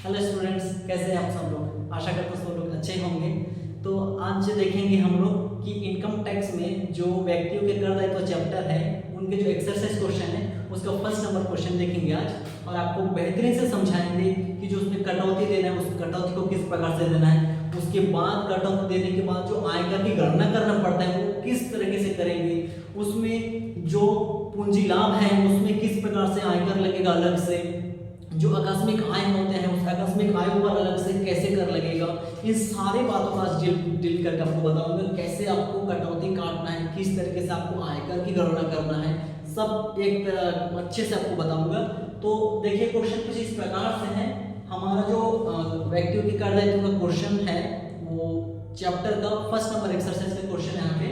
Hello students, कैसे हैं आप सब लोग। आशा करता हूँ सब लोग अच्छे होंगे। तो आज देखेंगे हम लोग कि इनकम टैक्स में जो व्यक्तियों के कर दायित्व चैप्टर है उनके जो एक्सरसाइज क्वेश्चन है उसका फर्स्ट नंबर क्वेश्चन देखेंगे आज। और आपको बेहतरीन से समझाएंगे कि जो उसमें कटौती देना है उस कटौती को किस प्रकार से देना है, उसके बाद कटौती देने के बाद जो आयकर की गणना करना पड़ता है वो किस तरीके से करेंगे, उसमें जो पूंजी लाभ है उसमें किस प्रकार से आयकर लगेगा अलग से, जो आकस्मिक आय होते हैं उस आकस्मिक आय पर अलग से कैसे कर लगेगा। इन सारी बातों का आज डील करके आपको बताऊंगा कैसे आपको कटौती काटना है, किस तरीके से आपको आयकर की गणना करना है, सब एक तरह अच्छे से आपको बताऊंगा। तो देखिए क्वेश्चन कुछ इस प्रकार से है। हमारा जो व्यक्तियों की कर दायित्व का क्वेश्चन है वो चैप्टर का फर्स्ट नंबर एक्सरसाइज का क्वेश्चन है यहाँ पे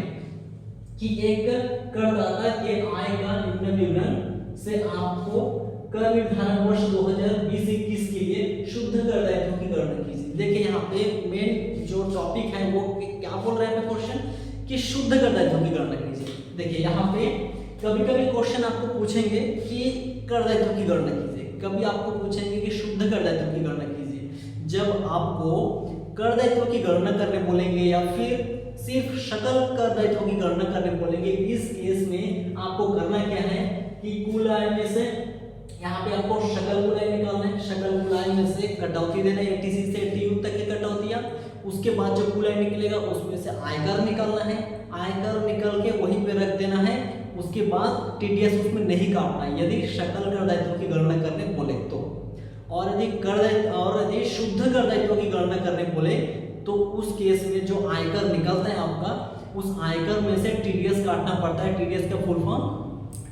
कि एक करदाता के आय का निम्न विवरण से आपको कर निर्धारण वर्ष 2020-21 के लिए शुद्ध कर दायित्व की गणना कीजिए। देखिए यहाँ पे मेन जो टॉपिक है वो क्या बोल रहा है क्वेश्चन कि शुद्ध कर दायित्व की गणना कीजिए। देखिए यहाँ पे कभी कभी क्वेश्चन आपको पूछेंगे कि कर दायित्व की गणना कीजिए, कभी आपको पूछेंगे कि शुद्ध कर दायित्व की गणना कीजिए। जब आपको कर दायित्व की गणना करने बोलेंगे या फिर सिर्फ सकल कर दायित्व की गणना करने बोलेंगे, इस केस में आपको करना क्या है कि कुल आय में से यहाँ पे आपको सकल कुल आय निकालना है, सकल कुल आय में से कटौती देना है 86 से 80 तक की कटौतियां। उसके बाद जो कुल आय निकलेगा उसमें से आयकर निकालना है, आयकर निकल के वहीं पे रख देना है। उसके बाद टीडीएस उसमें नहीं काटना है यदि सकल कर दायित्व की गणना करने बोले तो। और यदि शुद्ध कर दायित्व की गणना करने बोले तो उस केस में जो आयकर निकलता है आपका उस आयकर में से टीडीएस काटना पड़ता है। टीडीएस का full form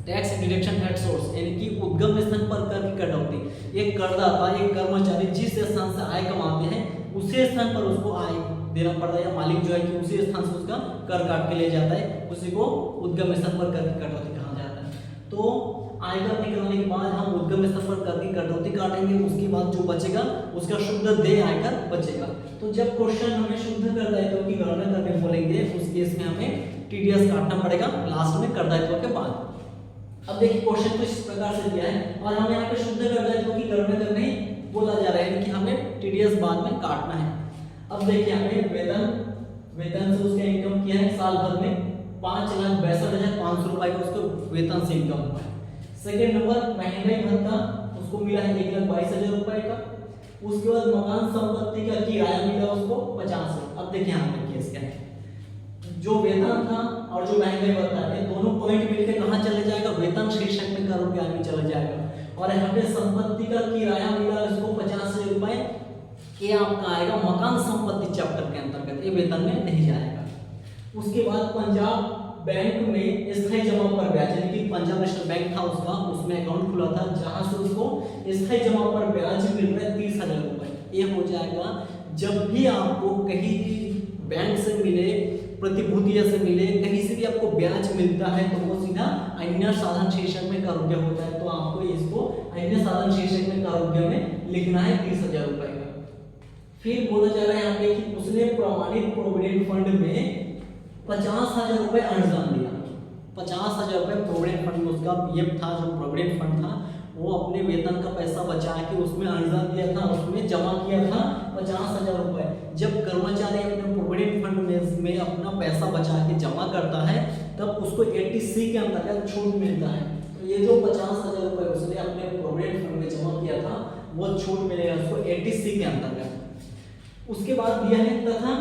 tax deduction at source, यानी कि उद्गम स्थान पर कर की कटौती। एक करदाता एक कर्मचारी जिस स्थान से आय कमाते हैं उसी स्थान पर उसको आय देना पड़ता है, या मालिक जो है कि उसी स्थान से उसका कर काट के ले जाता है, उसी को उद्गम स्थान पर कर की कटौती कहा जाता है। तो आयकर निकलने के बाद हम उद्गम स्थान पर कर की कटौती काटेंगे, उसके बाद जो बचेगा उसका शुद्ध देय आयकर बचेगा। तो जब क्वेश्चन हमें शुद्ध कर दायित्व की गणना करने बोलेंगे उस केस में हमें टीडीएस काटना पड़ेगा लास्ट में कर दायित्व के बाद। अब देखिए क्वेश्चन कुछ इस प्रकार से दिया है और हमें यहाँ पे शुद्ध कर दायित्व की गणना करने बोला जा रहा है कि हमें टीडीएस बाद में काटना है। अब देखिए हमें वेतन से उसका इनकम किया है साल भर में 5,62,500 रुपए का उसको वेतन से इनकम हुआ है। सेकेंड नंबर महंगाई भत्ता उसको मिला है 1,22,000 रुपए का। उसके बाद मकान संपत्ति का किराया मिला उसको 50। अब देखिए यहाँ पे केस क्या है, जो वेतन था और जो महंगाई भत्ता है दोनों पॉइंट मिलकर कहाँ चले जाएगा, वेतन शीर्षक में कर रुपया में चला जाएगा। और यहाँ पे संपत्ति का किराया मिला इसको 50,000 रुपए, ये आपका आएगा मकान संपत्ति चैप्टर के अंतर्गत, ये वेतन में नहीं जाएगा। उसके बाद पंजाब बैंक में स्थायी जमा पर ब्याज, यानी कि पंजाब नेशनल बैंक था उसका, उसमें अकाउंट खुला था जहां से उसको स्थायी जमा पर ब्याज मिल रहा है 30,000 रुपए। ये हो जाएगा जब भी आपको कहीं भी बैंक से मिले, प्रतिभूतिया से मिले, कहीं से भी आपको ब्याज मिलता है तो वो सीधा अन्य साधन शीर्षक में कर रुपया होता है। तो आपको इसको अन्य साधन शीर्षक में कर रुपया में लिखना है 30,000 रुपए का। फिर बोला जा रहा है यहाँ पे कि उसने प्रमाणित प्रोविडेंट फंड में 50,000 रुपए अनुदान दिया। 50,000 रुपए प्रोविडेंट फंड में उसका पीएफ था, जो प्रोविडेंट फंड था वो अपने वेतन का पैसा बचा के उसमें अनुदान दिया था, उसमें जमा किया था 50,000 रुपए। जब कर्मचारी अपने प्रोविडेंट फंड में अपना पैसा बचा के जमा करता है तब उसको 80C के अंतर्गत छूट मिलता है। तो ये जो 50,000 रुपए उसने अपने प्रोविडेंट फंड में जमा किया था वो छूट मिलेगा उसको 80C के अंतर्गत। उसके बाद दिया है तथा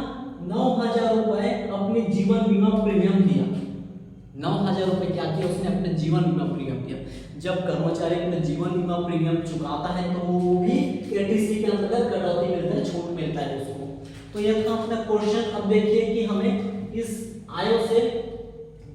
9,000 रुपए अपने जीवन बीमा प्रीमियम दिया। 9,000 रुपए क्या किया उसने अपने जीवन बीमा प्रीमियम दिया। जब कर्मचारी अपने जीवन बीमा प्रीमियम चुकाता है तो वो भी 80C के अंतर्गत कटौती मिलता है, छूट मिलता है उसको। तो यह था अपना क्वेश्चन। अब देखिए कि हमें इस आयों से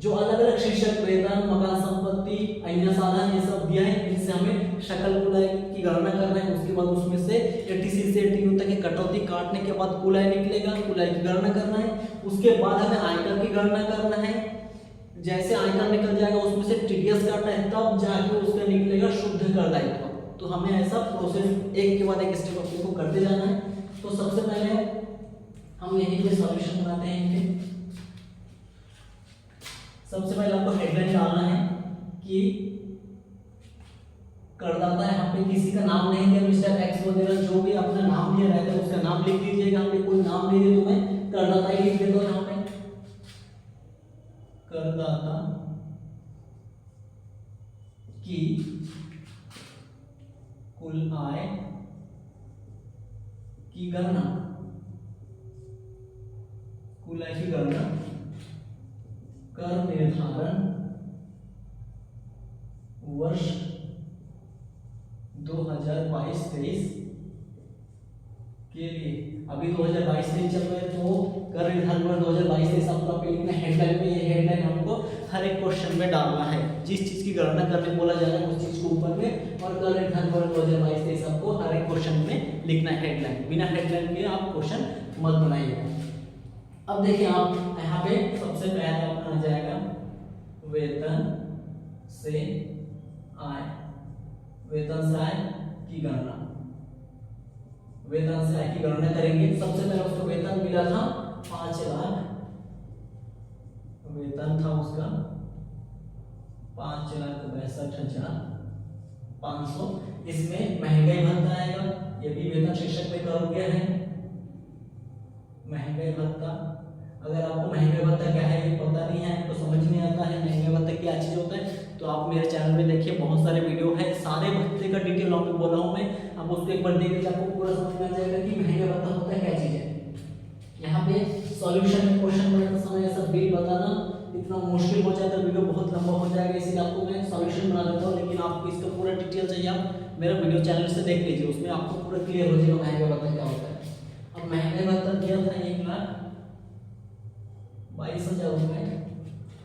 जो अलग अलग शीर्षक वेतन, मकान संपत्ति, अन्य साधन ये सब दिया है, इनसे हमें सकल कुल आय की गणना करना है। उसके बाद उसमें से 80C से 80U तक की कटौती काटने के बाद कुल आय निकलेगा, कुल आय की गणना करना है। उसके बाद हमें आयकर की गणना करना है। जैसे आयकर निकल जाएगा उसमें से टीडीएस काटना है, तब जाके उसका निकलेगा शुद्ध कर दायित्व। तो हमें ऐसा प्रोसेस एक के बाद एक स्टेप अपने को करते जाना है। तो सबसे पहले हम यहीं पे सॉल्यूशन बनाते हैं। सबसे पहले आपको हेडलाइन डालना है कि करदाता यहाँ पे किसी का नाम नहीं दिया, मिस्टर एक्स वगैरह जो भी अपना नाम दिया रहता है उसका नाम लिख दीजिएगा। यहाँ पे कोई नाम नहीं दिया तो मैं करदाता ही लिख देता हूँ। यहाँ पे करदाता की कुल आय की गणना, कुल आय की गणना कर निर्धारण वर्ष 2022-23 के लिए। अभी 2022-23 चल रहा है तो कर निर्धारण वर्ष 2022-23 आपको पे लिखना हेडलाइन में। ये हेडलाइन हमको हर एक क्वेश्चन में डालना है। जिस चीज की गणना करने बोला जा रहा है उस चीज को ऊपर में, और कर निर्धारण वर्ष 2022-23 आपको हर एक क्वेश्चन में लिखना है हेडलाइन। बिना हेडलाइन के आप क्वेश्चन मत बनाइए। अब देखिए आप यहाँ पे सबसे पहले आपका आ जाएगा वेतन से आय, वेतन से आय की गणना। वेतन से आय की गणना करेंगे। सबसे पहले उसको वेतन मिला था 5 लाख, वेतन था उसका 5,62,500। इसमें महंगाई भत्ता आएगा, ये भी वेतन शीर्षक में कर गया है। महंगाई भत्ता, अगर आपको महंगाई भत्ता क्या है ये पता नहीं है, तो समझ नहीं आता है महंगाई भत्ता क्या चीज होता है, तो आप मेरे चैनल में देखिए, बहुत सारे वीडियो है, सारे भत्ते का डिटेल में बोला हूं मैं। अब उसको एक बार देख लीजिए, आपको पूरा समझ में आ जाएगा कि महंगाई भत्ता होता है क्या चीज है। यहाँ पे सॉल्यूशन में क्वेश्चन बनाते समय ऐसा बिल बताना इतना मुश्किल हो जाता है, वीडियो बहुत लंबा हो जाएगा, इसलिए आपको मैं सॉल्यूशन बना देता हूँ। लेकिन आपको इसका पूरा डिटेल चाहिए, आप मेरा वीडियो चैनल से देख लीजिए, उसमें आपको पूरा क्लियर हो जाएगा महंगाई भत्ता क्या होता है। अब महंगाई भत्ता दिया था 1,22,000 रुपए।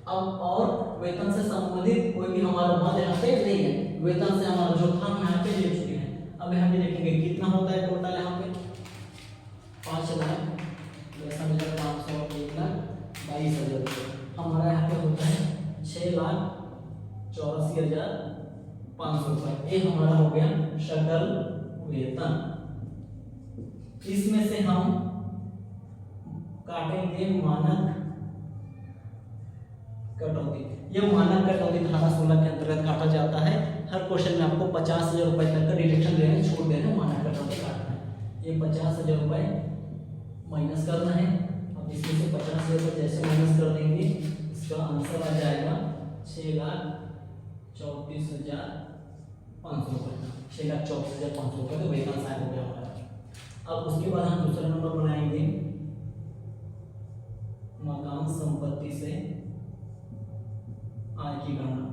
अब और वेतन से संबंधित कोई भी हमारा मद यहाँ पे नहीं है, वेतन से हमारा जो था हम यहाँ पे ले चुके हैं। अब यहाँ पे देखेंगे कितना होता है टोटल, यहाँ पे 5 लाख 500 1,22,000 रुपये। हमारा यहाँ पे होता है 6,84,500 रुपये। ये हमारा हो गया सकल वेतन। इसमें से हम काटेंगे मानक कटौती। ये मानक कटौती धारा 16 के अंतर्गत काटा जाता है। हर क्वेश्चन में आपको 50,000 रुपए तक का डिडक्शन देने छोड़ देना, मानक कटौती काटना है। ये 50,000 रुपए माइनस करना है। अब इसमें से 50,000 रुपए जैसे माइनस कर देंगे, इसका आंसर आ जाएगा 6,34,500 रुपए। 6,34,500 रुपए तो वेतन साइन हो गया हमारा। अब उसके बाद हम दूसरा नंबर बनाएंगे मकान संपत्ति से आय की गणना।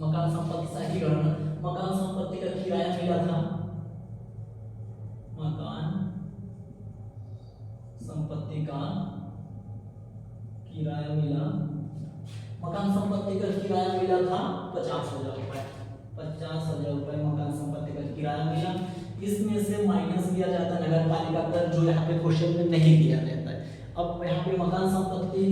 मकान संपत्ति से आय की गणना, मकान संपत्ति का किराया मिला था, मकान संपत्ति का किराया मिला, मकान संपत्ति का किराया मिला था 50,000 रुपए। 50,000 रुपए मकान संपत्ति का किराया मिला। इसमें से माइनस किया जाता है नगर पालिका कर, जो यहाँ पे क्वेश्चन में नहीं दिया रहता है। अब यहाँ पे मकान संपत्ति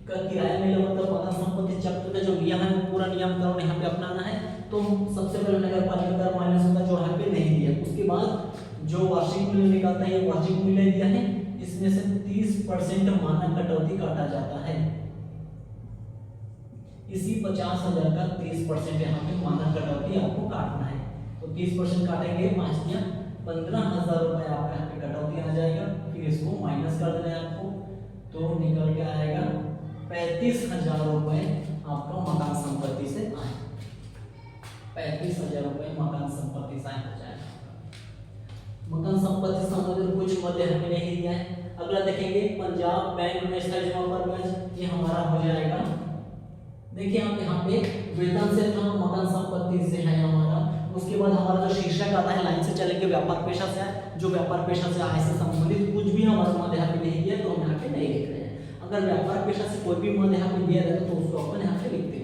का किराया मिला, मतलब मकान संपत्ति जब्त का जो नियम है पूरा नियम कानून यहाँ पे अपनाना है। तो सबसे पहले नगर पालिका कर माइनस होता है जो यहाँ पे नहीं दिया। उसके बाद जो वार्षिक मूल्य निकलता है, ये वार्षिक मूल्य दिया है, इसमें से 30% मानक कटौती काटा जाता है। इसी 50,000 का 30% यहाँ पे मानक कटौती आपको काटना है। तो 30% काटेंगे, 15,000 रुपए आपका यहाँ पे कटौती आ जाएगा। फिर इसको माइनस कर देना है आपको, तो निकल के आएगा 35,000 रुपए आपका मकान संपत्ति से आए। 35,000 रुपए मकान संपत्ति से आए हो जाएगा। मकान संपत्ति संबंधित कुछ मध्य हमें नहीं दिया है। अगला देखेंगे पंजाब बैंक में स्थायी जमा पर ब्याज, ये हमारा हो जाएगा। देखिए आप यहाँ पे वेतन से था, मकान संपत्ति से है हमारा। उसके बाद हमारा जो शीर्षक आता है लाइन से चलेंगे व्यापार पेशा से आय, जो व्यापार पेशा से आय से संबंधित कुछ भी हमारा मद यहाँ पे नहीं दिया तो हम यहाँ पे नहीं लिख रहे हैं। अगर व्यापार पेशा से कोई भी मद यहाँ पे दिया रहता तो उसको अपन यहाँ पे लिखते हैं।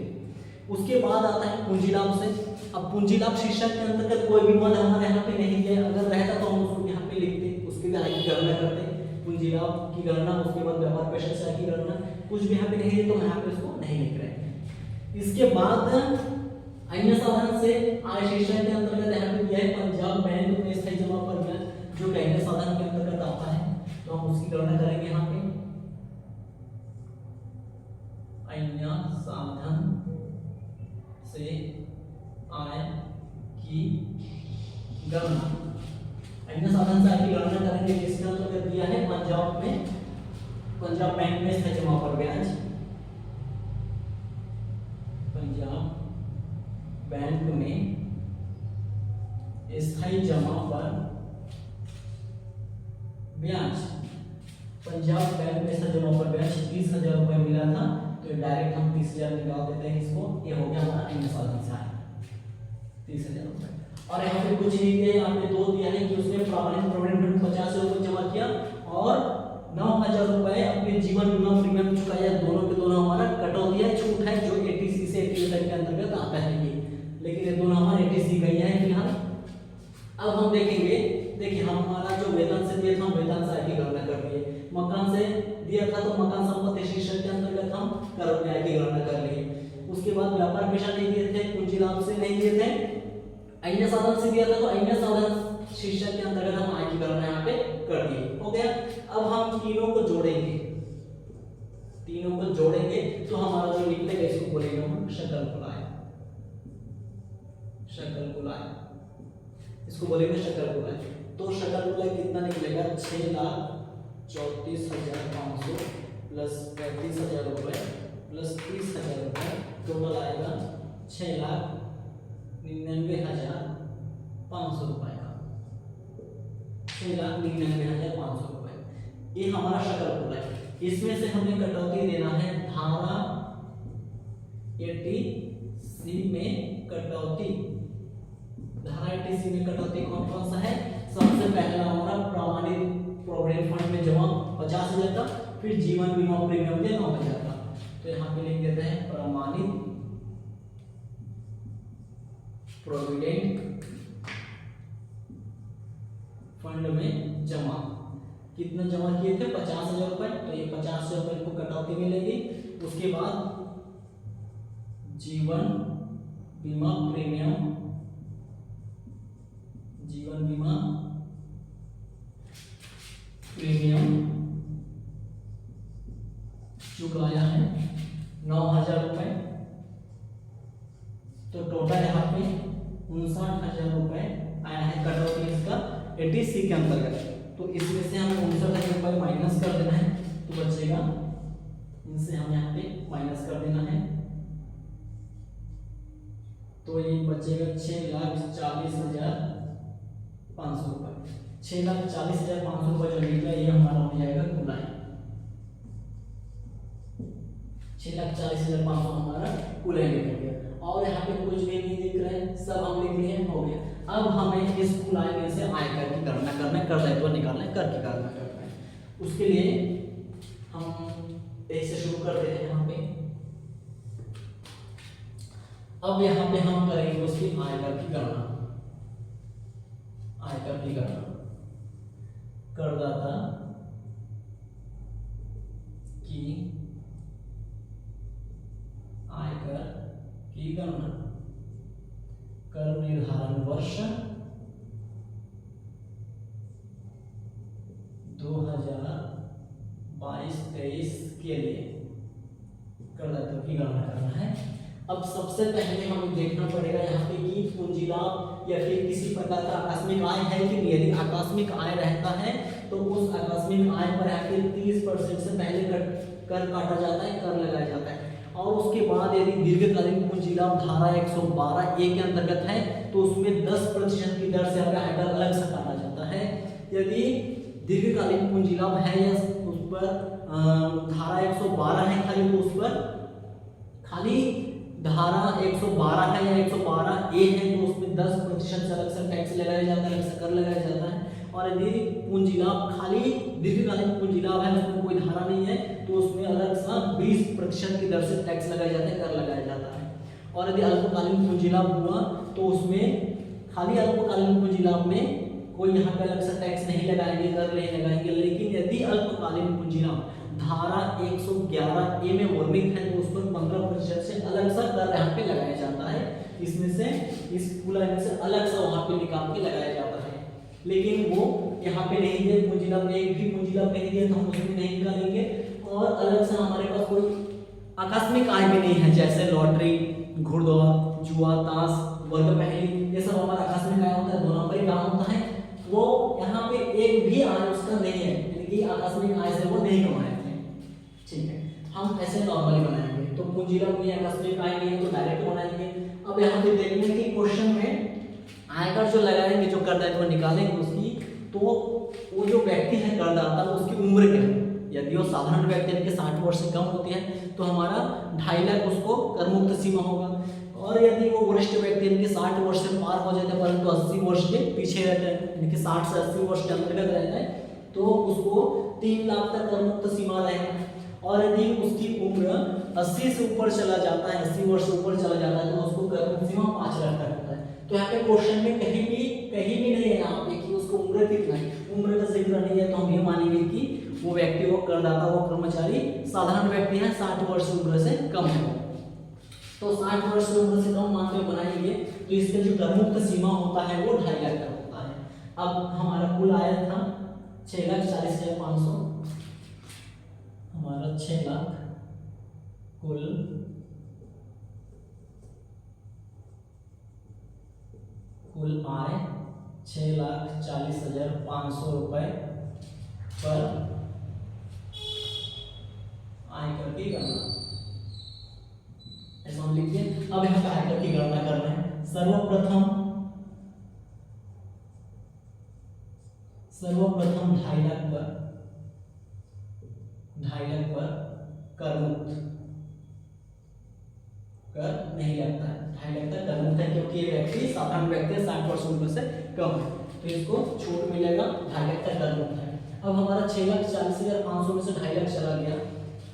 उसके बाद आता है पूंजी लाभ से। अब पूंजी लाभ शीर्षक के अंतर्गत कोई भी मद हमारे यहाँ पे नहीं दिया, अगर रहता तो हम उसको यहाँ पे लिखते, उसके भी आय की गणना करते, पूंजी लाभ की गणना। उसके बाद व्यापार पेशा से आय की गणना, कुछ भी यहाँ पे नहीं है तो यहाँ पे उसको नहीं लिख रहे हैं। इसके बाद अन्य साधन से आय शीर्षक के अंतर्गत यहाँ पे दिया है पंजाब बैंक में स्थायी जमा पर ब्याज, जो अन्य साधन के अंतर्गत आता है, तो हम उसकी गणना करेंगे यहाँ पे। अन्य साधन से आय की गणना, अन्य साधन से आय की गणना करेंगे जिसके अंतर्गत दिया है पंजाब बैंक में स्थायी जमा पर ब्याज, पंजाब बैंक में स्थायी जमा पर ब्याज, पंजाब बैंक में स्थायी जमा पर ब्याज 30,000 रुपए मिला था, तो डायरेक्ट हम 30,000 निकाल देते हैं इसको, ये हो गया हमारा अन्य साधन से आय 30,000 रुपए। और यहाँ पे कुछ नहीं दिया, यहाँ पे 2 दिया है कि उसने प्रामाणिक प्रोविडेंट फंड 50 रुपए जमा किया और 9,000 रुपए अपने जीवन बीमा प्रीमियम चुकाया, दोनों के दोनों हमारा कटौती है, छूट है जो 80C से 80 तक के अंतर्गत आता है ये, लेकिन ये दोनों हमारे 80C गई है फिलहाल। अब हम देखेंगे, देखिए हमारा जो वेतन से दिया था हम वेतन से आय की गणना कर दिए, मकान से दिया था तो मकान संपत्ति शीर्षक के अंतर्गत हम कर आय की गणना कर लिए। उसके बाद व्यापार पेशा नहीं दिए थे, पूंजी लाभ से नहीं दिए थे, अन्य साधन से दिया था तो अन्य साधन शीर्षक के अंतर्गत हम आय की गणना यहाँ पे कर दिए, हो गया। अब हम तीनों को जोड़ेंगे, तीनों को जोड़ेंगे तो हमारा जो निकलेगा इसको बोलेंगे हम सकल कुल आय, सकल कुल आय, इसको बोलेंगे सकल कुल आय। तो सकल कुल आय कितना निकलेगा, 6,34,500 प्लस 35,000 रुपए प्लस 30,000 रुपए, टोटल आएगा 6,99,500 रुपए का, 6,99,500 रुपए, ये हमारा सकल कुल आय। इसमें से हमें कटौती देना है धारा 80C में कटौती, धारा 80C में कटौती कौन कौन सा है, सबसे पहला हमारा प्रामाणिक प्रोविडेंट फंड में जमा 50,000 का, फिर जीवन बीमा प्रीमियम में 9,000 का, तो यहाँ पे लिख देते हैं प्रामाणिक प्रोविडेंट फंड में जमा, कितना जमा किए थे 50,000 रुपए, तो ये 50,000 रुपए को कटौती मिलेगी। उसके बाद जीवन बीमा प्रीमियम, जीवन बीमा प्रीमियम चुकाया है 9,000 रुपए, तो टोटल यहाँ पे 59,000 रुपए आया है कटौती इसका 80C के अंतर्गत। तो इसमें से हमें 59,000 रुपए माइनस कर देना है, तो बचेगा, इनसे हम यहाँ पे माइनस कर देना है, तो ये बचेगा 6,40,500 रुपए, 6,40,500 रुपए जो निकला ये हमारा हो जाएगा कुल आय, 6,40,500 हमारा कुल आय निकल गया। और यहाँ पे कुछ भी नहीं दिख रहा है, सब हम लिख लिए, हो गया। अब हमें इस कुल आय में से आयकर की गणना करना है, कर दायित्व निकालना है, कर की गणना करना है। उसके लिए हम ऐसे शुरू करते हैं यहाँ पे। अब यहाँ पे हम करेंगे उसकी आयकर की गणना, आयकर की गणना, करदाता की आयकर की गणना, कर निर्धारण वर्ष 2022-23 के लिए करदाता की गणना करना है। अब सबसे पहले हमें देखना पड़ेगा यहाँ पे कि पूंजी लाभ या फिर किसी प्रकार का आकस्मिक आय है कि नहीं। यदि आकस्मिक आय रहता है तो उस आकस्मिक आय पर यहाँ पे 30% से पहले कर काटा जाता है, कर लगाया जाता है। और उसके बाद यदि दीर्घकालीन पूंजी लाभ धारा 112A के अंतर्गत है तो उसमें 10% की दर से आयकर अलग से काटा जाता है। यदि दीर्घकालीन पूंजी लाभ है या उस पर धारा 112 है खाली, तो उस पर खाली धारा 112 है या 112A है तो उसमें 10% से अलग से टैक्स लगाया जाता है, अलग से कर लगाया जाता है। और यदि पूंजी लाभ खाली दीर्घकालीन पूंजी लाभ है, उसमें कोई धारा नहीं है, तो उसमें अलग सा 20% की दर से टैक्स लगाया जाता है, कर लगाया जाता है। और यदि अल्पकालीन पूंजी लाभ हुआ तो उसमें खाली अल्पकालीन पूंजी लाभ में कोई यहाँ पे अलग सा टैक्स नहीं लगाएंगे, कर नहीं लगाएंगे। लेकिन यदि अल्पकालीन पूंजी लाभ धारा 111A में वर्णित है तो उस पर 15% से अलग सा कर यहाँ पे लगाया जाता है। इसमें से इस पूरा में से अलग सा वहाँ पे निकाल के लगाया जाता है, लेकिन वो यहाँ पे नहीं दिए, पूंजी लाभ में एक भी पूंजी लाभ नहीं दिया तो हम उसमें नहीं निकालेंगे। और अलग से हमारे पास कोई आकस्मिक आय भी नहीं है, जैसे लॉटरी घुड़दौड़, जुआ, ताश, वर्ग पहेली, ये सब हमारा आकस्मिक आय होता है। 2 नंबर का होता है वो यहाँ पे एक भी आय उसका नहीं है, यानी कि आकस्मिक आय से वो नहीं कमाए थे। ठीक है, हम ऐसे नॉर्मली बनाएंगे। तो पूंजीगत में आकस्मिक आय नहीं है तो डायरेक्ट बनाएंगे। अब यहाँ पे देखने की क्वेश्चन में आयकर जो लगाएंगे, जो करदायित्व निकालेंगे उसकी, तो वो जो व्यक्ति है करदाता उसकी उम्र क्या है। यदि वो साधारण व्यक्ति यानी कि 60 वर्ष से कम होती है तो हमारा 2.5 लाख उसको कर मुक्त सीमा होगा। और यदि वो वरिष्ठ व्यक्ति यानी कि 60 वर्ष से पार हो जाते हैं परंतु 80 वर्ष के पीछे रहते हैं, यानी कि 60 से 80 वर्ष के अंतर्गत रहता है, तो उसको 3 लाख तक कर मुक्त सीमा रहेगा। और यदि उसकी उम्र 80 से ऊपर चला जाता है, 80 वर्ष से ऊपर चला जाता है, तो उसको कर मुक्त सीमा 5 लाख तक होता है। तो यहाँ पे क्वेश्चन में कहीं भी नहीं है यहाँ पे कि उसको उम्र कितना है, उम्र का जिक्र नहीं है, तो हम ये मानेंगे कि वो व्यक्ति, वो करदाता, वो कर्मचारी साधारण व्यक्ति है, 60 वर्ष की उम्र से कम है। तो 60 वर्ष की उम्र से कम मानते हुए बनाएंगे तो इसका जो कर मुक्त सीमा होता है वो 2.5 लाख तक होता है। अब हमारा कुल आय था 6,40,500, हमारा 6 लाख कुल आय 6,40,500 रुपए पर आयकर की गणना ऐसा हम लिखिए। अब यहाँ पे आयकर की गणना कर रहे हैं। सर्वप्रथम 2.5 लाख पर कर मुक्त कर नहीं लगता है। 2.5 लाख तक कर मुक्त है क्योंकि ये व्यक्ति साधारण व्यक्ति 60 वर्ष उम्र से कम है, तो इसको छूट मिलेगा, 2.5 लाख तक कर मुक्त है। अब हमारा 6,40,500 में से 2.5 लाख चला गया।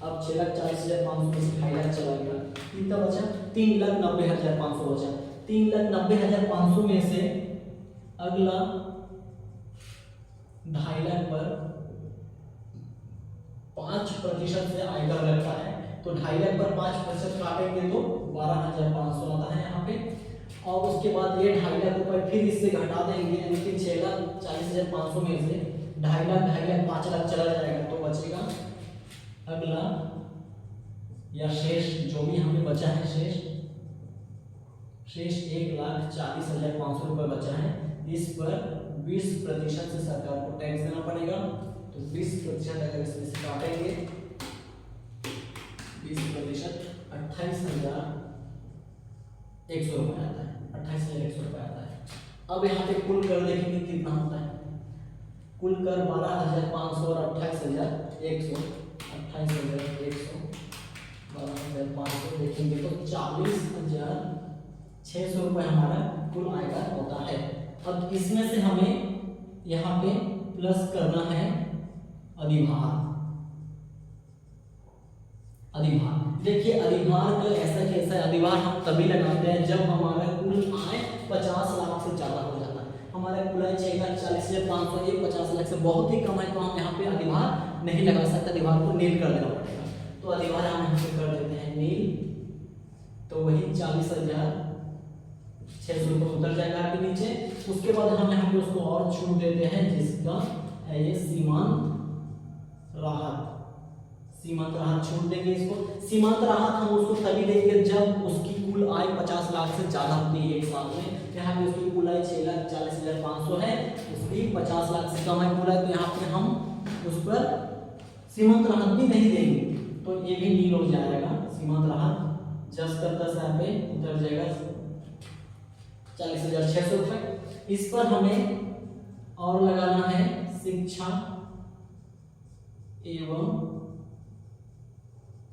अब 6,40,500 में से 2.5 लाख चला गया, कितना बचा? 3,90,500 बचा। 3,90,500 में से अगला 2.5 लाख पर 5% से आयकर लगता है, तो 2.5 लाख पर 5% काटेंगे तो 12,500 आता है यहाँ पे। और उसके बाद ये 2.5 लाख रुपए फिर इससे घटा देंगे, यानी कि 6,40,500 में से 2.5 लाख 5 लाख चला जाएगा, तो बचेगा अगला या शेष जो भी हमें बचा है, शेष 1,40,500 रुपए बचा है। इस पर 20% से सरकार को टैक्स देना पड़ेगा, तो 20% अगर इसमें से काटेंगे 20% 28,100 रुपए आता है, 28,100 रुपए आता है। अब यहाँ पे कुल कर देखेंगे कितना होता है। कुल कर 12,500 और 28,100, 28,100 12,500 देखेंगे तो 40,600 रुपए हमारा कुल आयकर होता है। अब इसमें से हमें यहाँ पे प्लस करना है अधिभार। देखिए अधिभार का ऐसा कैसा है, अधिभार हम तभी लगाते हैं जब हमारा कुल आय 50 लाख से ज्यादा हो जाता है। हमारा कुल आय 6,40,500, ये 50 लाख से बहुत ही कम है, तो हम यहाँ पे अधिभार नहीं लगा सकते, अधिभार को नील कर देना पड़ेगा। तो अधिभार हम यहाँ पे कर देते हैं नील, तो वही 40,600 रुपये उतर जाएगा आपके नीचे। उसके बाद हम यहाँ पे उसको और छूट देते हैं जिसका है ये सीमांत राहत छूट देंगे इसको। सीमांत राहत हम उसको तभी देंगे जब उसकी कुल आय 50 लाख से ज्यादा होती है एक साल में। यहाँ पे उसकी कुल आय 6,40,500 है, उसकी 50 लाख से कम है कुल आय, तो यहाँ पे हम उस पर सीमांत राहत भी नहीं देंगे, तो ये भी नील हो जाएगा। सीमांत राहत 10 यहाँ पे उतर जाएगा 40,600 रुपए। इस पर हमें और लगाना है शिक्षा एवं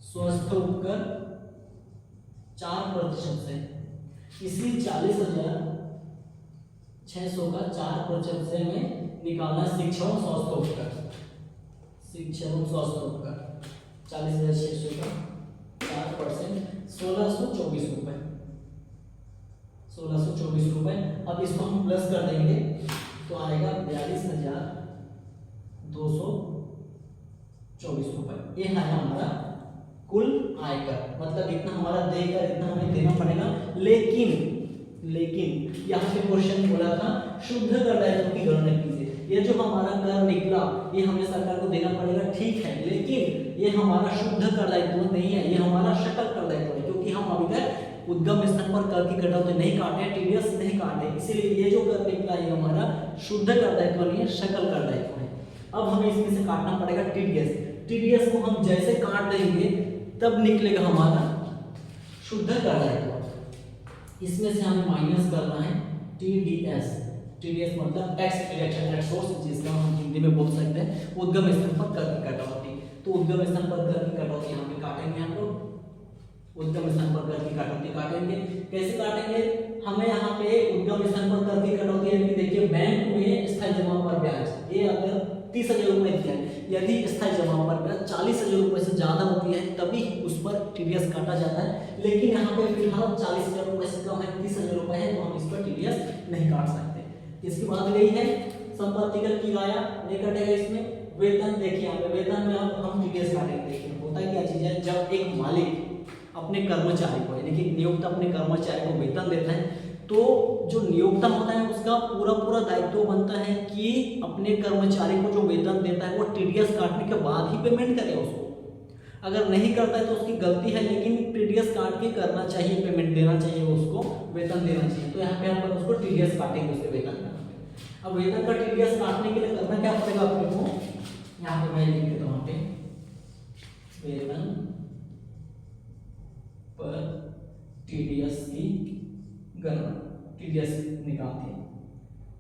स्वास्थ्य उपकर 4% से। इसी 40,600 का 4% से हमें निकालना शिक्षा एवं स्वास्थ्य उपकर, 40,600 का 4% 1,624 रुपए, 1,624 रुपए। अब इसको हम प्लस कर देंगे तो आएगा 42,224 रुपए। ये है हमारा कुल आयकर, मतलब इतना हमारा देकर इतना हमें देना पड़ेगा। लेकिन यहाँ पे क्वेश्चन बोला था शुद्ध कर दायित्व की गणना कीजिए। ये जो हमारा कर निकला ये हमें सरकार को देना पड़ेगा, ठीक है, लेकिन ये हमारा शुद्ध कर दायित्व नहीं है, ये हमारा सकल कर दायित्व है, क्योंकि हम अभी तक उद्गम स्थान पर कर की कटौती नहीं काटे, टीडीएस नहीं काटे, इसीलिए ये जो कर निकला है हमारा शुद्ध कर दायित्व नहीं है, सकल कर दायित्व है। अब हमें इसमें से काटना पड़ेगा टीडीएस। टीडीएस को हम जैसे काट देंगे तब निकलेगा हमारा शुद्ध कर दायित्व। इसमें से हमें माइनस करना है टीडीएस। टीडीएस मतलब टैक्स डिडक्शन एट सोर्स, जिसका हम हिंदी में बोल सकते हैं उद्गम स्थान पर कर की कटौती। तो उद्गम स्थान पर कर की कटौती यहाँ पे काटेंगे हम लोग। उद्गम स्थान पर कर की कटौती काटेंगे, कैसे काटेंगे? हमें यहाँ पे उद्गम स्थान पर कर की कटौती है कि देखिए बैंक में स्थायी जमा पर ब्याज, ये अगर 30,000 रुपये दिया है, यदि स्थायी जमा पर ब्याज 40,000 रुपये से ज्यादा होती है तभी उस पर टीडीएस काटा जाता है। लेकिन यहाँ पे फिलहाल 40,000 रुपये से कम है, 30,000 रुपये है, तो हम इस पर टीडीएस नहीं काट सकते। इसकी बात गई है संपत्ति कर किराया नहीं कटेगा इसमें। वेतन देखिए यहाँ पे वेतन में अब हम टीडीएस काटेंगे। देखिए होता क्या चीज है, जब एक मालिक अपने कर्मचारी को यानी कि नियोक्ता अपने कर्मचारी को वेतन देता है तो जो नियोक्ता होता है उसका पूरा दायित्व बनता है कि अपने कर्मचारी को जो वेतन देता है वो टीडीएस काटने के बाद ही पेमेंट करे उसको। अगर नहीं करता है तो उसकी गलती है, लेकिन टीडीएस काट के करना चाहिए, पेमेंट देना चाहिए, उसको वेतन देना चाहिए। तो यहाँ पे हम उसको टीडीएस काटेंगे उसके वेतन का। अब वेतन का टीडीएस काटने के लिए करना क्या पड़ेगा अपने को? यहाँ पे मैं लिख देता हूँ, वेतन पर टीडीएस की गणना, टीडीएस निकालते हैं,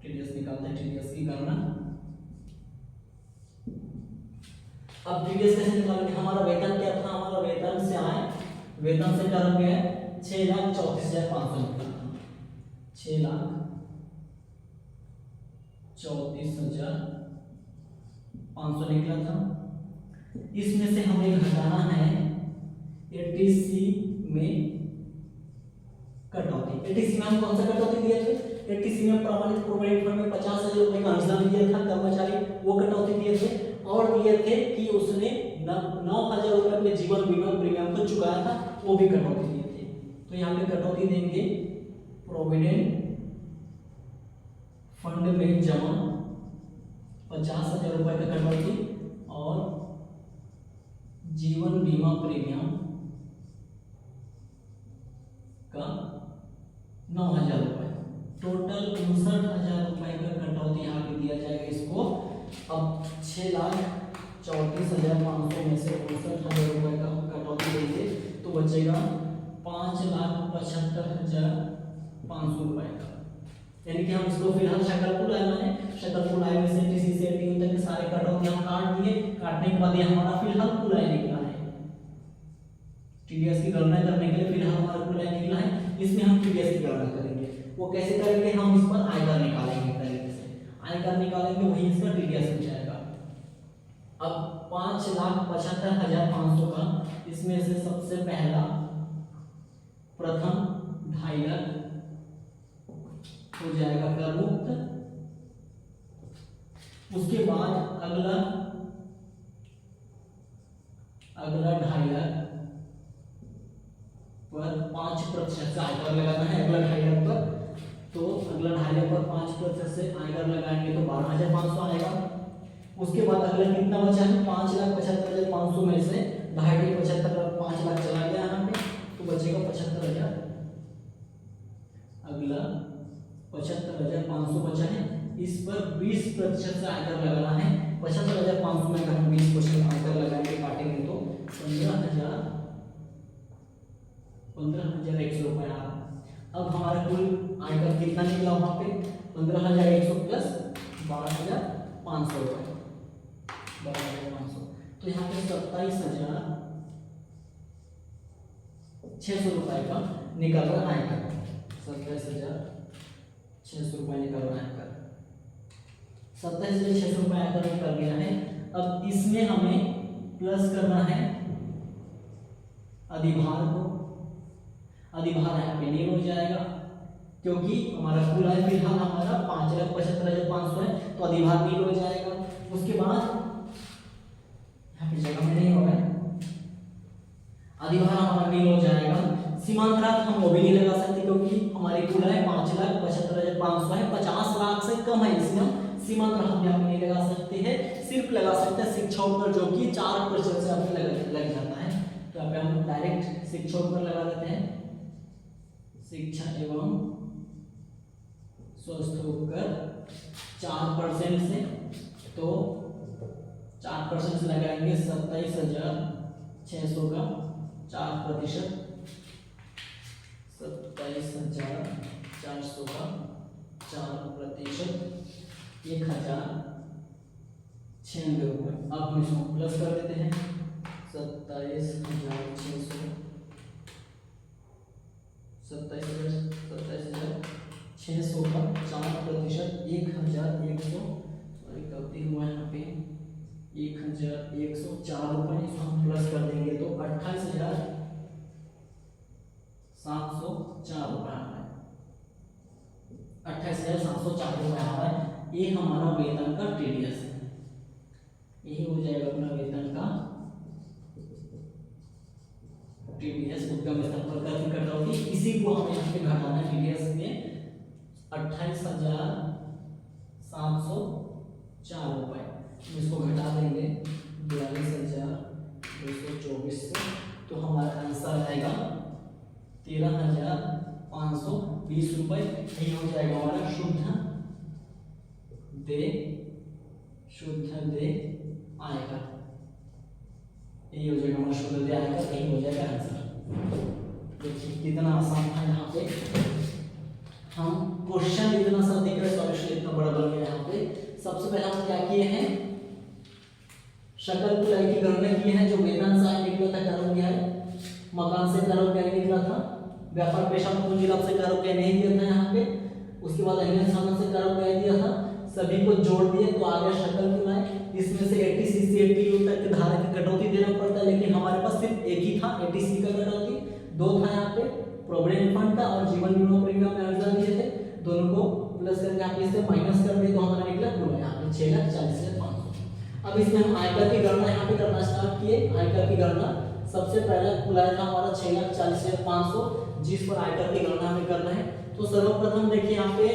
टीडीएस की गणना। अब टीडीएस कैसे निकालेंगे? हमारा वेतन क्या था? हमारा वेतन से आए, वेतन से करेंगे 6,34,500 निकला था, 6,34,500 निकला था। इसमें से हमें घटाना है एटीसी में कटौती। एटीसी में हम कौन सा कटौती दिए थे? एटीसी में प्रमाणित प्रोविडेंट फंड में 50,000 रुपए का अनुदान दिया था कर्मचारी, वो कटौती दिए थे। और दिए थे कि उसने 9,000 रुपए अपने जीवन बीमा प्रीमियम को चुकाया था, वो भी कटौती दिए थे। तो यहाँ पे कटौती देंगे प्रोविडेंट फंड में जमा 50,000 रुपए का कटौती और जीवन बीमा प्रीमियम का 9,000 रुपए, टोटल 59,000 रुपए का कटौती यहाँ पे दिया जाएगा इसको। अब 6,34,500 में से 59,000 रुपए का कटौती देंगे तो बचेगा 5,75,500 रुपए का। यानी कि हम इसको फिलहाल शकलपुर आय में, शकलपुर आय में से टीसी से टीयू तक के सारे कटौती हम काट दिए। काटने के बाद ये हमारा फिलहाल कुल आय निकला है। टीडीएस की गणना करने के लिए फिलहाल हमारा कुल आय निकला है, इसमें हम टीडीएस की गणना करेंगे। वो कैसे करेंगे? हम इस पर आयकर निकालेंगे, तरीके से आयकर निकालेंगे, वही इसका टीडीएस हो जाएगा। अब 5,75,500 का इसमें से सबसे पहला प्रथम 2.5 लाख हो जाएगा कर मुक्त। उसके बाद अगला 2.5 लाख पर 5% से आयकर लगाना है। अगला 2.5 लाख पर, तो अगला 2.5 लाख पर 5% से आयकर लगाएंगे तो 12,500 आएगा। उसके बाद अगला कितना बचा है? 5,75,500 में से 2.5 5 लाख चला गया यहाँ पे, तो बचेगा 75,000। अगला 75,500 बचा है, इस पर 20% से आयकर लगाना है। 75,500 में अगर हम 20% आयकर लगाएंगे, काटेंगे तो 15,100 रुपए आ रहा। अब हमारा कुल आयकर कितना निकला वहां पे? 15,100 प्लस 12,500 रुपए, 12,500। तो यहाँ पे 27,600 रुपए का निकल रहा आयकर, 27,600 रुपए निकल रहा आयकर, 27,600 रुपए आयकर निकल गया है। अब इसमें हमें प्लस करना है अधिभार को। अधिभार यहाँ पे नील हो जाएगा क्योंकि हमारा कुल आय फिलहाल हमारा 5,75,500 है, तो अधिभार नील हो जाएगा। उसके बाद यहाँ पे जगह में नहीं होगा, अधिभार हमारा नील हो जाएगा। सीमांतरांक हम वो भी नहीं लगा सकते क्योंकि हमारी कुल आय 5,75,500 है, 50 लाख से कम है, इसमें सीमांतरांक हम यहाँ पे नहीं लगा सकते हैं। सिर्फ लगा सकते हैं शिक्षा पर, जो कि 4% से हमें लग जाता है। तो यहाँ पे हम डायरेक्ट शिक्षा पर लगा देते हैं शिक्षा एवं स्वास्थ्य उपकर 4% से, तो 4% से लगाएंगे 27,600 का 4%, 27,400 का 4%, 1,096 रुपये। अब हम इसको प्लस कर देते हैं, 27,600 का 4%, 1,100, सॉरी गलती हुआ यहाँ पे, 1,104 रुपये। इसको हम प्लस कर देंगे तो 28,704 रुपये आ रहा है, 28,704 रुपये आ रहा है। ये हमारा वेतन का टीडीएस है, यही हो जाएगा अपना वेतन का टीडीएस, उद्यम स्तर पर कर कटौती। इसी को हमें यहाँ पे घटाना है टीडीएस में 28,704 रुपये। इसको घटा देंगे 42,224 से, तो हमारा आंसर आएगा 13,520 रुपये। यही हो जाएगा हमारा शुद्ध दे आयकर, यही हो जाएगा हमारा शुद्ध दे आयकर, यही हो जाएगा आंसर। देखिए कितना आसान था यहाँ पे, हम क्वेश्चन इतना सा देख रहे, सॉल्यूशन इतना बड़ा बन गया यहाँ पे। सबसे पहले हम क्या किए हैं, शकल तुलाई की गणना की है। जो वेतन से निकला था करोड़ क्या है, मकान से करोड़ क्या निकला था, व्यापार पेशा पूंजी लाभ से करोड़ क्या नहीं दिया था यहाँ पे। उसके बाद अहमियत साधन से करोड़ क्या दिया था, सभी को जोड़ दिए तो आ गया शकल तुलाई। इसमें से 80C से 80U तक के धारा की कटौती देना पड़ता है, लेकिन हमारे पास सिर्फ एक ही था 80C का कटौती, दो था यहाँ पे प्रोविडेंट फंड का और जीवन बीमा प्रीमियम में अर्जा दिए थे, दोनों को प्लस करके आप इससे माइनस कर दिए तो हमारा निकला कुल यहाँ पे 6,40,500। अब इसमें हम आयकर की गणना यहाँ पे करना स्टार्ट किए। आयकर की गणना सबसे पहले कुल आया था हमारा 6,40,500, जिस पर आयकर की गणना हमें करना है। तो सर्वप्रथम देखिए यहाँ पे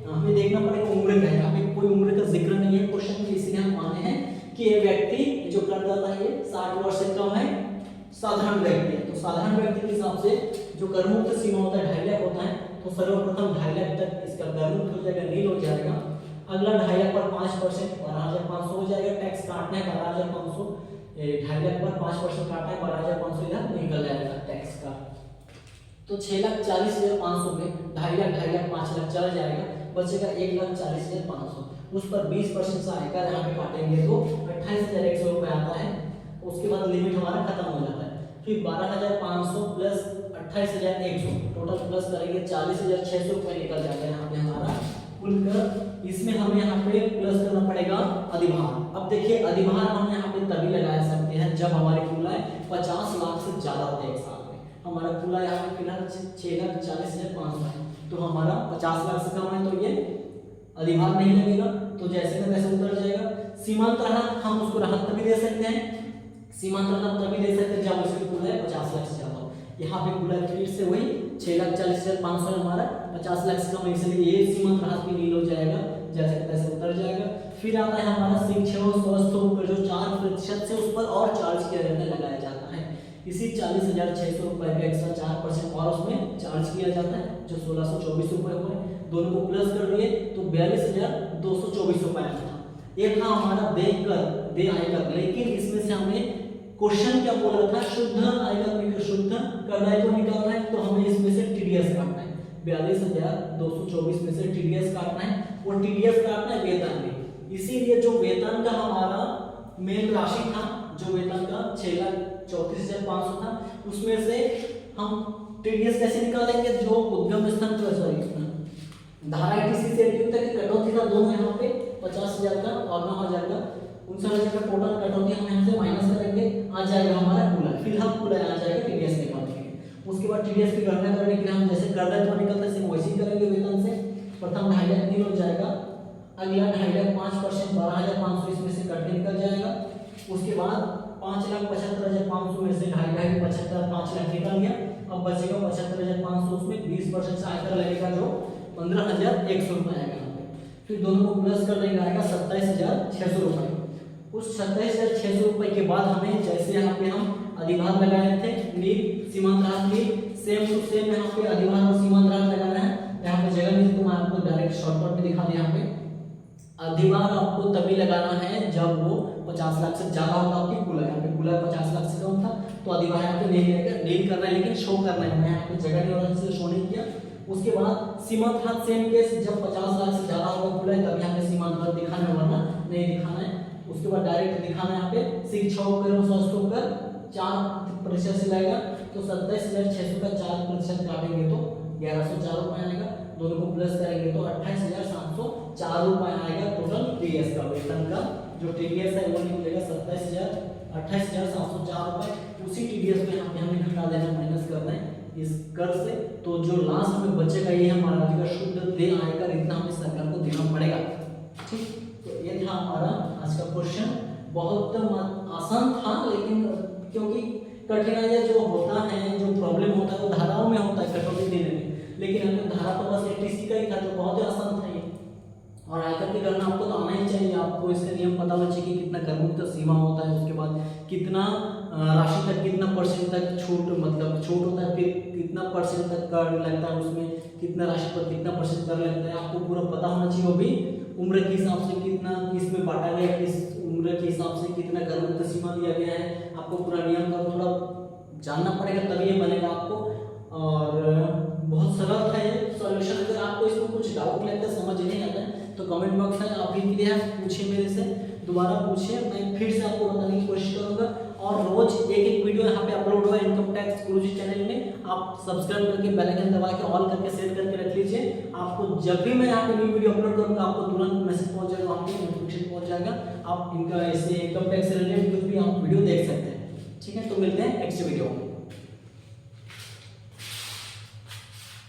हमें देखना पड़ेगा उम्र का, यहाँ पे कोई उम्र का जिक्र नहीं है क्वेश्चन में, इसलिए हम माने हैं कि ये व्यक्ति जो करदाता है 60 वर्ष से कम है, साधारण व्यक्ति है। तो साधारण व्यक्ति के हिसाब से जो करमुक्त सीमा होता है 2.5 लाख होता है, तो सर्वप्रथम 2.5 लाख तक इसका करमुक्त हो जाएगा, नील हो जाएगा। अगला 2.5 लाख पर 5% 12,500 हो जाएगा, टैक्स काटना है 12,500, 2.5 लाख पर 5% काटना है 12,500, इधर निकल जाएगा टैक्स का। तो 6,40,500 में 2.5 लाख 5 लाख चला जाएगा, बचेगा 1,40,500। उस पर 20% से आयकर यहाँ पे काटेंगे तो 28,100 रुपये आता है। उसके बाद लिमिट हमारा खत्म हो जाता है। फिर 12,500 प्लस 28,100 टोटल प्लस करेंगे 40,600 रुपये निकल जाता है यहाँ पे हमारा कुल कर। इसमें हमें यहाँ पे प्लस करना पड़ेगा अधिभार। अब देखिए अधिभार हम यहाँ पे तभी लगा सकते हैं जब हमारी कुल आय 50 लाख से ज्यादा होते हैं एक साल में। हमारा कुल आय यहाँ पे फिलहाल 6,40,500 है, तो हमारा 50 लाख से कम है तो ये अधिभार नहीं लगेगा, तो जैसे का तैसे उतर जाएगा। सीमांत राहत हम उसको राहत तभी दे सकते हैं, सीमांत राहत तभी दे सकते हैं जब उसकी कुल आय 50 लाख से ज्यादा हो। यहाँ पे कुल आय फिर से वही 6,40,500 हमारा 50 लाख से कम, इसलिए ये सीमांत राहत भी नील हो जाएगा, जैसे तैसे उतर जाएगा। फिर आता है हमारा शिक्षा और स्वास्थ्य उपकर जो 4% से उस पर और चार्ज किया जाता है, लगाया जाता है। इसी 40,600 रुपये का एक्स्ट्रा 4% और उसमें चार्ज किया जाता है, जो 1,624 रुपये हुए। दोनों को प्लस कर दिए तो 42,224 रुपये आया था। ये था हमारा दे आयकर, लेकिन इसमें से हमें क्वेश्चन क्या बोला था, शुद्ध आयकर में शुद्ध करना है तो निकालना है, तो हमें इसमें से टीडीएस काटना है। 42,224 में से टीडीएस काटना है, और टीडीएस काटना है वेतन में। इसीलिए जो वेतन का हमारा मेन राशि था, जो वेतन का 6,34,500 था, उसमें से हम टीडीएस कैसे निकालेंगे, जो उद्यम स्थान धारा 80C से 80U तक की कटौती था दोनों यहाँ पे 50,000 का और 9,000 का, 59,000 का टोटल कटौती हम यहाँ से माइनस करेंगे, आ जाएगा हमारा कुल आय। फिर हम कुल आय आ जाएगा टीडीएस निकालने के लिए। उसके बाद टीडीएस की गणना करने के लिए हम जैसे कर रहे तो निकलते हैं वैसे ही करेंगे वेतन से। प्रथम 2.5 लाख नील हो जाएगा, अगला 2.5 लाख 5% 12,500 इसमें से कट के निकल जाएगा। उसके बाद 5,75,500 में से 2.5 75 5 लाख निकल गया। अब बचेगा 75,500, उसमें 20% से आयकर लगेगा जो 15,100 रुपये आएगा यहाँ पे। फिर दोनों को प्लस कर देंगे आएगा 27,600 रुपये। उस 27,600 रुपये के बाद हमें जैसे यहाँ पे हम अधिभार लगाए थे नील सीमांत राहत नील सेम टू सेम यहाँ पे अधिभार और सीमांत लगाना है। यहाँ पे जगह नहीं तो मैं आपको डायरेक्ट शॉर्टकट में दिखा दिया। यहाँ पे अधिभार आपको तभी लगाना है जब वो 50 लाख से ज्यादा होता आपकी कुल। यहाँ पे कुल 50 लाख से कम था तो अधिभार यहाँ पे नहीं रहेगा, नहीं करना है लेकिन शो करना है। मैं यहाँ पे जगह नहीं होना इसलिए शो नहीं किया। उसके बाद सीमांत हाथ सेम केस, जब 50 लाख से ज्यादा होगा कुल है तब यहाँ पे सीमांत हाथ दिखाना है, वरना नहीं दिखाना है। उसके बाद डायरेक्ट दिखाना है यहाँ पे 6 कर 4% से लाएगा तो 27,600 का 4% काटेंगे तो 1104 रुपए आएगा। दोनों को प्लस करेंगे तो 28,704 रुपए आएगा टोटल टीडीएस का। वेतन का जो टीडीएस है वो निकलेगा 28,704 रुपए। उसी टीडीएस को यहाँ पे हमें घटा देना, माइनस करना है इस कर से। तो जो लास्ट में बचेगा ये हमारा राज्य का शुद्ध देय आयकर, इतना हमें सरकार को देना पड़ेगा। ठीक, तो ये था हमारा आज का क्वेश्चन। बहुत आसान था लेकिन क्योंकि कठिनाइयाँ जो होता है, जो प्रॉब्लम होता है वो धाराओं में होता है कटौती देने में, लेकिन हमें धारा तो बस एटीसी का ही था जो बहुत ही आसान था ये। और आयकर की गणना आपको तो आना ही चाहिए, आपको इसका नियम पता होना चाहिए कि कितना करमुक्त सीमा होता है, उसके बाद कितना राशि तक कितना परसेंट तक छूट मतलब छूट होता है, फिर कितना परसेंट तक कर लगता है, उसमें कितना राशि पर कितना परसेंट कर लगता है, आपको पूरा पता होना चाहिए। वो भी उम्र के हिसाब से कितना किस में बांटा गया, किस उम्र के हिसाब से कितना करमुक्त सीमा दिया गया है, आपको पूरा नियम का थोड़ा जानना पड़ेगा तभी ये बनेगा आपको। और बहुत सरल है ये सॉल्यूशन। अगर आपको इसमें कुछ डाउट लगता है, समझ नहीं आता है तो कमेंट बॉक्स में आप ही के पूछिए, मेरे से दोबारा पूछिए, मैं फिर से आपको बताने की कोशिश करूंगा। और रोज एक वीडियो यहाँ पे अपलोड होगा इनकम टैक्स गुरुजी चैनल में। आप सब्सक्राइब करके बेल आइकन दबा के ऑल करके सेट करके रख लीजिए। आपको जब भी मैं यहाँ पे न्यू वीडियो अपलोड करूँगा आपको तुरंत मैसेज पहुँच जाएगा, वहाँ पे नोटिफिकेशन पहुँच जाएगा। आप इनका ऐसे इनकम टैक्स से रिलेटेड कुछ भी आप वीडियो देख सकते हैं। ठीक है, तो मिलते हैं नेक्स्ट वीडियो में।